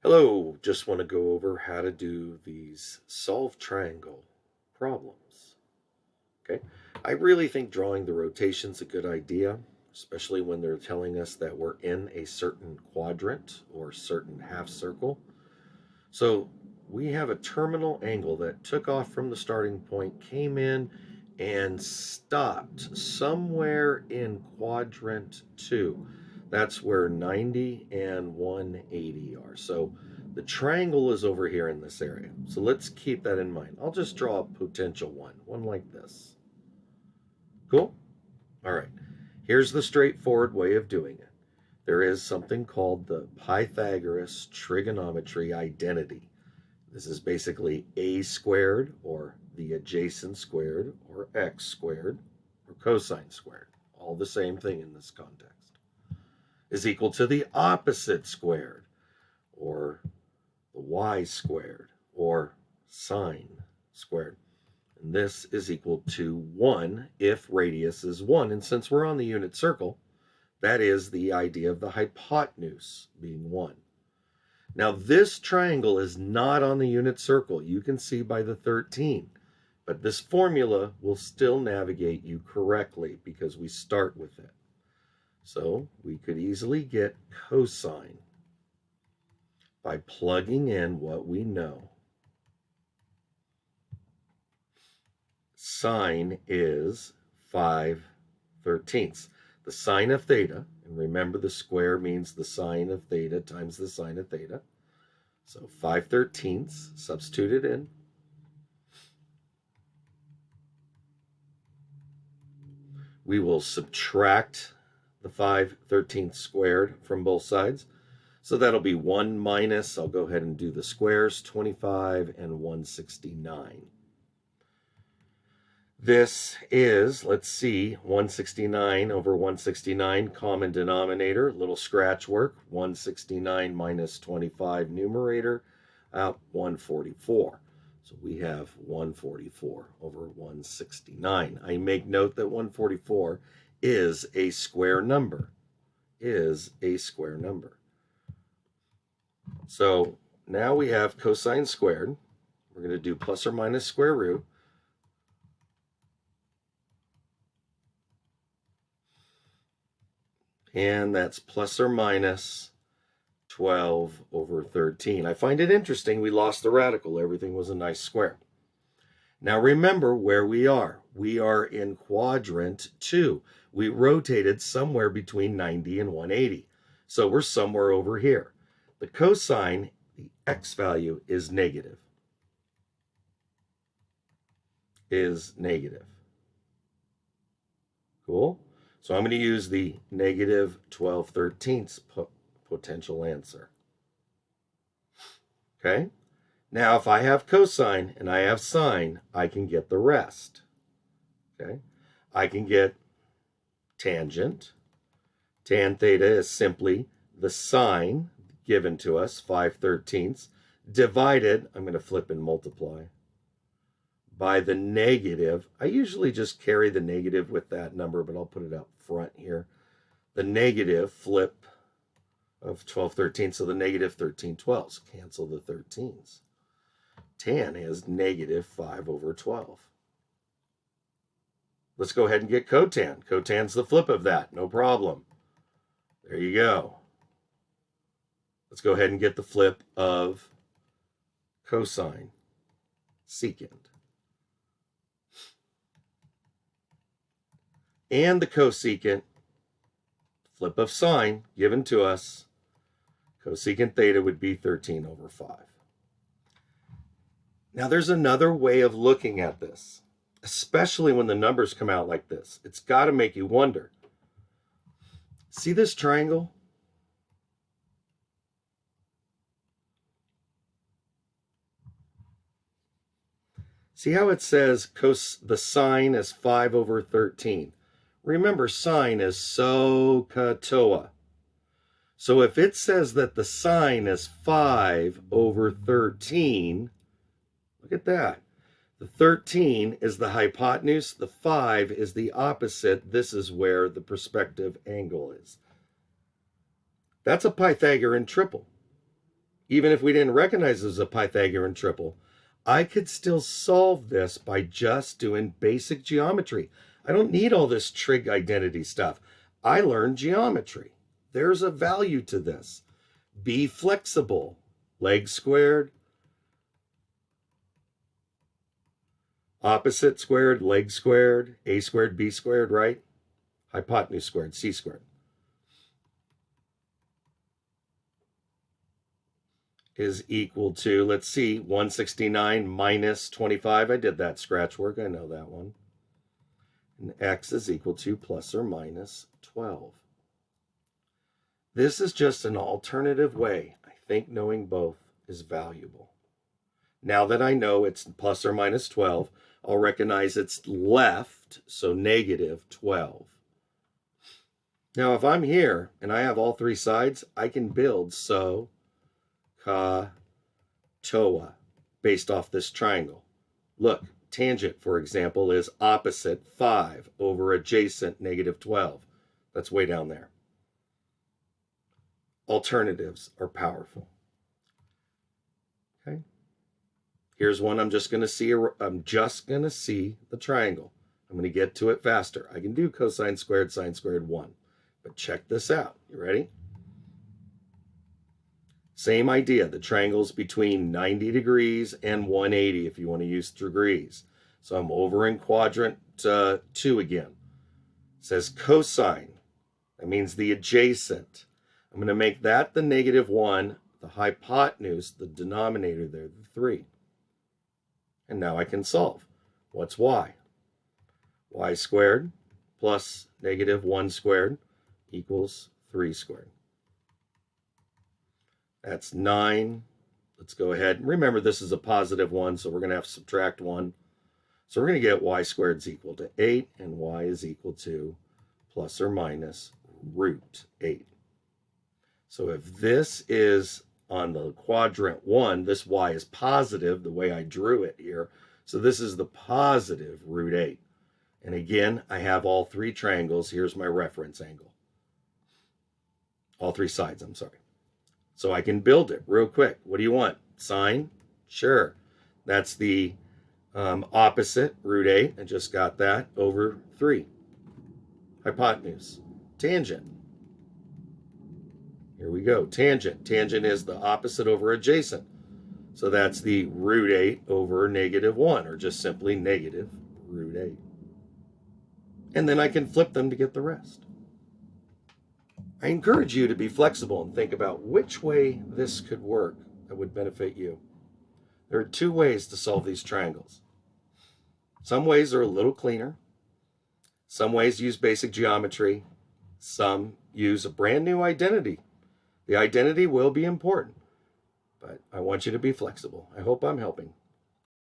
Hello, just want to go over how to do these solve triangle problems. Okay, I really think drawing the rotation's a good idea, especially when they're telling us that we're in a certain quadrant or certain half circle. So we have a terminal angle that took off from the starting point, came in, and stopped somewhere in quadrant 2. That's where 90 and 180 are. So the triangle is over here in this area. So let's keep that in mind. I'll just draw a potential one like this. Cool? All right. Here's the straightforward way of doing it. There is something called the Pythagoras trigonometry identity. This is basically a squared, or the adjacent squared, or x squared, or cosine squared, all the same thing in this context, is equal to the opposite squared, or the y squared, or sine squared. And this is equal to 1 if radius is 1. And since we're on the unit circle, that is the idea of the hypotenuse being 1. Now, this triangle is not on the unit circle. You can see by the 13, but this formula will still navigate you correctly because we start with it. So we could easily get cosine by plugging in what we know. Sine is 5/13. The sine of theta, and remember the square means the sine of theta times the sine of theta. So 5/13, substitute it in. We will subtract the 5/13 squared from both sides. So that'll be 1 minus, I'll go ahead and do the squares, 25 and 169. This is, let's see, 169 over 169, common denominator, little scratch work, 169 minus 25 numerator, 144. So we have 144 over 169. I make note that 144 is a square number, So now we have cosine squared. We're going to do plus or minus square root. And that's plus or minus 12 over 13. I find it interesting we lost the radical. Everything was a nice square. Now remember where we are. We are in quadrant 2. We rotated somewhere between 90 and 180. So we're somewhere over here. The cosine, the x value, is negative. Cool? So I'm going to use the negative 12/13 potential answer. Okay? Now, if I have cosine and I have sine, I can get the rest. Okay? I can get tangent. Tan theta is simply the sine given to us, 5/13, divided, I'm going to flip and multiply, by the negative. I usually just carry the negative with that number, but I'll put it up front here. The negative flip of 12/13, so the negative 13/12. Cancel the 13s. Tan is negative 5 over 12. Let's go ahead and get cotan. Cotan's the flip of that, no problem. There you go. Let's go ahead and get the flip of cosine, secant. And the cosecant, flip of sine given to us, cosecant theta would be 13 over 5. Now there's another way of looking at this, especially when the numbers come out like this. It's got to make you wonder. See this triangle? See how it says the sine is 5 over 13. Remember, sine is SOHCAHTOA. So if it says that the sine is 5 over 13, look at that. The 13 is the hypotenuse. The 5 is the opposite. This is where the perspective angle is. That's a Pythagorean triple. even if we didn't recognize it as a Pythagorean triple, I could still solve this by just doing basic geometry. I don't need all this trig identity stuff. I learned geometry. There's a value to this. Be flexible. Legs squared, opposite squared, leg squared, a squared, b squared, right? Hypotenuse squared, c squared. Is equal to, let's see, 169 minus 25. I did that scratch work. I know that one. And x is equal to plus or minus 12. This is just an alternative way. I think knowing both is valuable. Now that I know it's plus or minus 12, I'll recognize it's left, so negative 12. Now, if I'm here and I have all three sides, I can build so, ka, toa, based off this triangle. Look, tangent, for example, is opposite 5 over adjacent negative 12. That's way down there. Alternatives are powerful. Okay. Here's one I'm just going to see. I'm just going to see the triangle. I'm going to get to it faster. I can do cosine squared, sine squared 1. But check this out. You ready? Same idea. The triangle's between 90 degrees and 180 if you want to use degrees. So I'm over in quadrant 2 again. It says cosine. That means the adjacent. I'm going to make that the negative 1, the hypotenuse, the denominator there, the 3. And now I can solve. What's y? Y squared plus negative 1 squared equals 3 squared. That's 9. Let's go ahead. Remember, this is a positive 1, so we're going to have to subtract 1. So we're going to get y squared is equal to 8, and y is equal to plus or minus root 8. So if this is on the quadrant 1, this y is positive, the way I drew it here. So this is the positive root 8. And again, I have all three triangles. Here's my reference angle. All three sides, I'm sorry. So I can build it real quick. What do you want? Sine? Sure. That's the opposite, root 8. I just got that, over 3. Hypotenuse. Tangent. Here we go. Tangent. Tangent is the opposite over adjacent. So that's the root 8 over negative 1, or just simply negative root 8. And then I can flip them to get the rest. I encourage you to be flexible and think about which way this could work that would benefit you. There are two ways to solve these triangles. Some ways are a little cleaner. Some ways use basic geometry. Some use a brand new identity. The identity will be important, but I want you to be flexible. I hope I'm helping.